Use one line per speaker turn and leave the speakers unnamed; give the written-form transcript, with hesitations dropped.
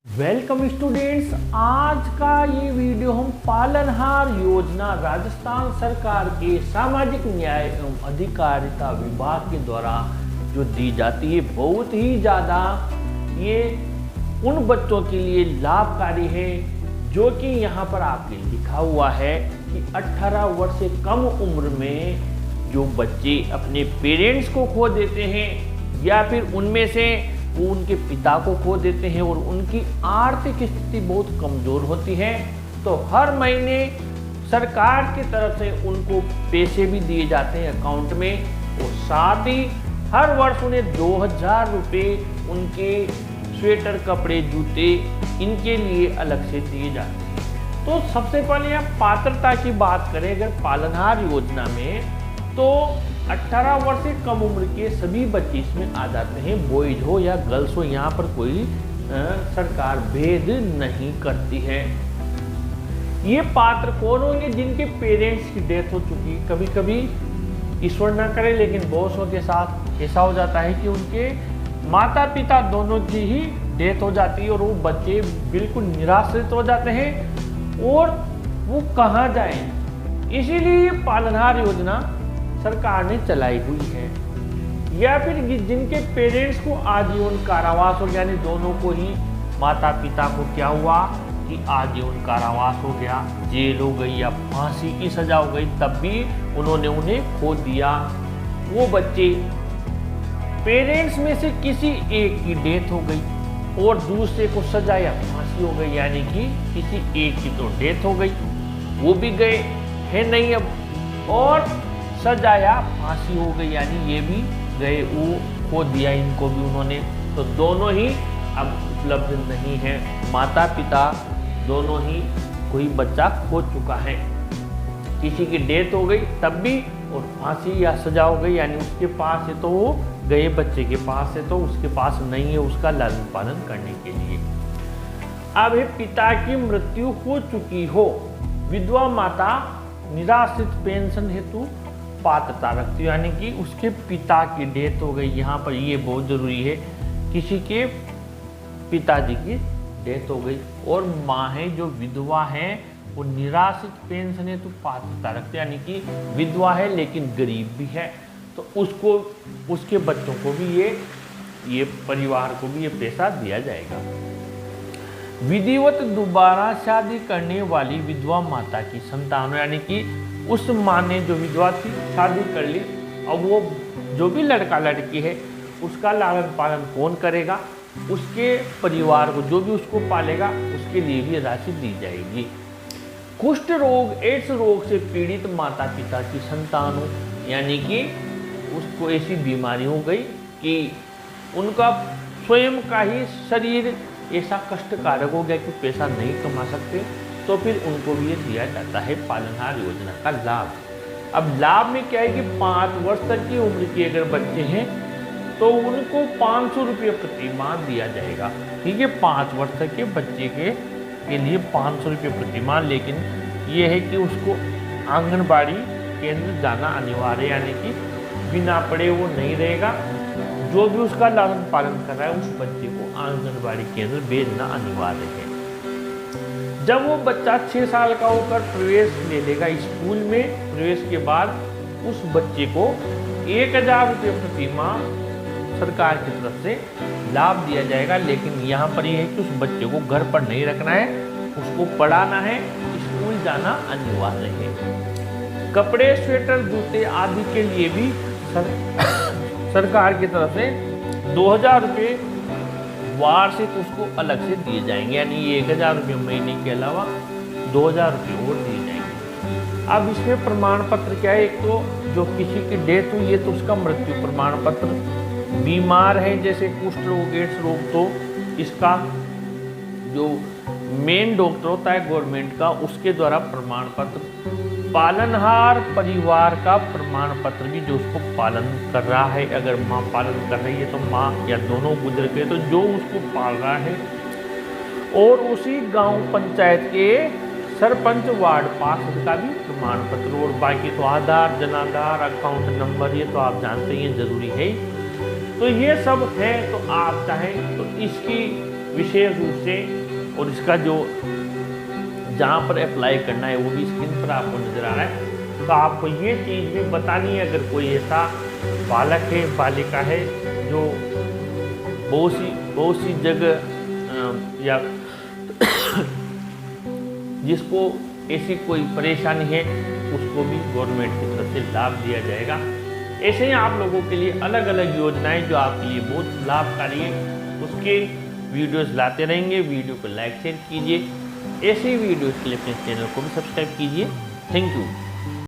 Welcome students, आज का ये वीडियो हम पालनहार योजना राजस्थान सरकार के सामाजिक न्याय एवं अधिकारिता विभाग के द्वारा जो दी जाती है, बहुत ही ज़्यादा ये उन बच्चों के लिए लाभकारी है जो कि यहाँ पर आपके लिखा हुआ है कि 18 वर्ष से कम उम्र में जो बच्चे अपने पेरेंट्स को खो देते हैं या फिर उनमें से वो उनके पिता को खो देते हैं और उनकी आर्थिक स्थिति बहुत कमज़ोर होती है, तो हर महीने सरकार की तरफ से उनको पैसे भी दिए जाते हैं अकाउंट में, और साथ ही हर वर्ष उन्हें 2000 रुपये उनके स्वेटर, कपड़े, जूते इनके लिए अलग से दिए जाते हैं। तो सबसे पहले आप पात्रता की बात करें अगर पालनहार योजना में, तो 18 वर्ष से कम उम्र के सभी बच्चे इसमें आ जाते हैं, बॉयज हो या गर्ल्स हो, यहाँ पर कोई सरकार भेद नहीं करती है। ये पात्र कौन होंगे? जिनके पेरेंट्स की डेथ हो चुकी। कभी कभी ईश्वर ना करे लेकिन बहुतों के साथ ऐसा हो जाता है कि उनके माता पिता दोनों की ही डेथ हो जाती है और वो बच्चे बिल्कुल निराश्रित हो जाते हैं और वो कहाँ जाएं। इसीलिए पालनहार योजना सरकार ने चलाई हुई है। या फिर जिनके पेरेंट्स को आजीवन कारावास हो, यानी दोनों को ही, माता पिता को क्या हुआ कि आजीवन कारावास हो गया, जेल हो गई या फांसी की सजा हो गई, तब भी उन्होंने उन्हें खो दिया। वो बच्चे, पेरेंट्स में से किसी एक की डेथ हो गई और दूसरे को सजा या फांसी हो गई, यानी कि किसी एक की तो डेथ हो गई, वो भी गए है नहीं अब, और सजा या फांसी हो गई यानी ये भी गए, वो खो दिया इनको भी उन्होंने, तो दोनों ही अब उपलब्ध नहीं है। माता पिता दोनों ही कोई बच्चा खो चुका है, किसी की डेथ हो गई तब भी, और फांसी या सजा हो गई यानी उसके पास है तो वो गए बच्चे के पास है तो उसके पास नहीं है उसका लालन पालन करने के लिए। अब पिता की मृत्यु हो चुकी हो, विधवा माता निराश्रित पेंशन हेतु पात्रता रखती है, यानी कि उसके पिता की डेथ हो गई। यहाँ पर ये बहुत ज़रूरी है, किसी के पिताजी की डेथ हो गई और माँ है जो विधवा है वो निराश्रित पेंशन है तो पात्रता रखते, यानी कि विधवा है लेकिन गरीब भी है, तो उसको, उसके बच्चों को भी ये परिवार को भी ये पैसा दिया जाएगा। विधिवत दोबारा शादी करने वाली विधवा माता की संतान, यानी कि उस माँ ने जो विधवा थी शादी कर ली, अब वो जो भी लड़का लड़की है उसका लालन पालन कौन करेगा? उसके परिवार को, जो भी उसको पालेगा उसके लिए भी राशि दी जाएगी। कुष्ठ रोग, एड्स रोग से पीड़ित माता पिता की संतान हो, यानी कि उसको ऐसी बीमारी हो गई कि उनका स्वयं का ही शरीर ऐसा कष्टकारक हो गया कि पैसा नहीं कमा सकते, तो फिर उनको भी ये दिया जाता है पालनहार योजना का लाभ। अब लाभ में क्या है कि 5 वर्ष तक की उम्र के अगर बच्चे हैं तो उनको 500 रुपये प्रति माह दिया जाएगा। ठीक है, 5 वर्ष तक के बच्चे के लिए 500 रुपये प्रति माह, लेकिन ये है कि उसको आंगनबाड़ी केंद्र जाना अनिवार्य, यानी कि बिना पढ़े वो नहीं रहेगा। जो भी उसका लालन पालन कर रहा है उस बच्चे को आंगनबाड़ी केंद्र भेजना अनिवार्य है। जब वो बच्चा 6 साल का होकर प्रवेश ले लेगा स्कूल में, प्रवेश के बाद उस बच्चे को 1000 रुपये प्रति माह सरकार की तरफ से लाभ दिया जाएगा, लेकिन यहाँ पर यह है कि उस बच्चे को घर पर नहीं रखना है, उसको पढ़ाना है, स्कूल जाना अनिवार्य है। कपड़े, स्वेटर, जूते आदि के लिए भी सरकार की तरफ से 2000 रुपये वार्षिक उसको अलग से दिए जाएंगे, यानी 1000 रुपये महीने के अलावा 2000 रुपये और दिए जाएंगे। अब इसमें प्रमाण पत्र क्या है? एक तो जो किसी की डेथ हुई है तो उसका मृत्यु प्रमाण पत्र, बीमार है जैसे कुष्ठ रोग, एड्स रोग, तो इसका जो मेन डॉक्टर होता है गवर्नमेंट का, उसके द्वारा प्रमाण पत्र, पालनहार परिवार का प्रमाण पत्र भी जो उसको पालन कर रहा है, अगर माँ पालन कर रही है तो माँ या दोनों गुजर गए तो जो उसको पाल रहा है, और उसी गांव पंचायत के सरपंच, वार्ड पार्षद का भी प्रमाण पत्र, और बाकी तो आधार, जनाधार, अकाउंट नंबर, ये तो आप जानते हैं जरूरी है। तो ये सब है, तो आप चाहें तो इसकी विशेष रूप से, और इसका जो जहाँ पर अप्लाई करना है वो भी स्क्रीन पर आपको नज़र आ रहा है। तो आपको ये चीज़ भी बतानी है, अगर कोई ऐसा बालक है, बालिका है जो बहुत सी जगह या जिसको ऐसी कोई परेशानी है, उसको भी गवर्नमेंट की तरफ से लाभ दिया जाएगा। ऐसे ही आप लोगों के लिए अलग अलग योजनाएं जो आपके लिए बहुत लाभकारी है, उसके वीडियोस लाते रहेंगे। वीडियो को लाइक शेयर कीजिए। ऐसे ही वीडियोस के लिए अपने चैनल को भी सब्सक्राइब कीजिए। Thank you.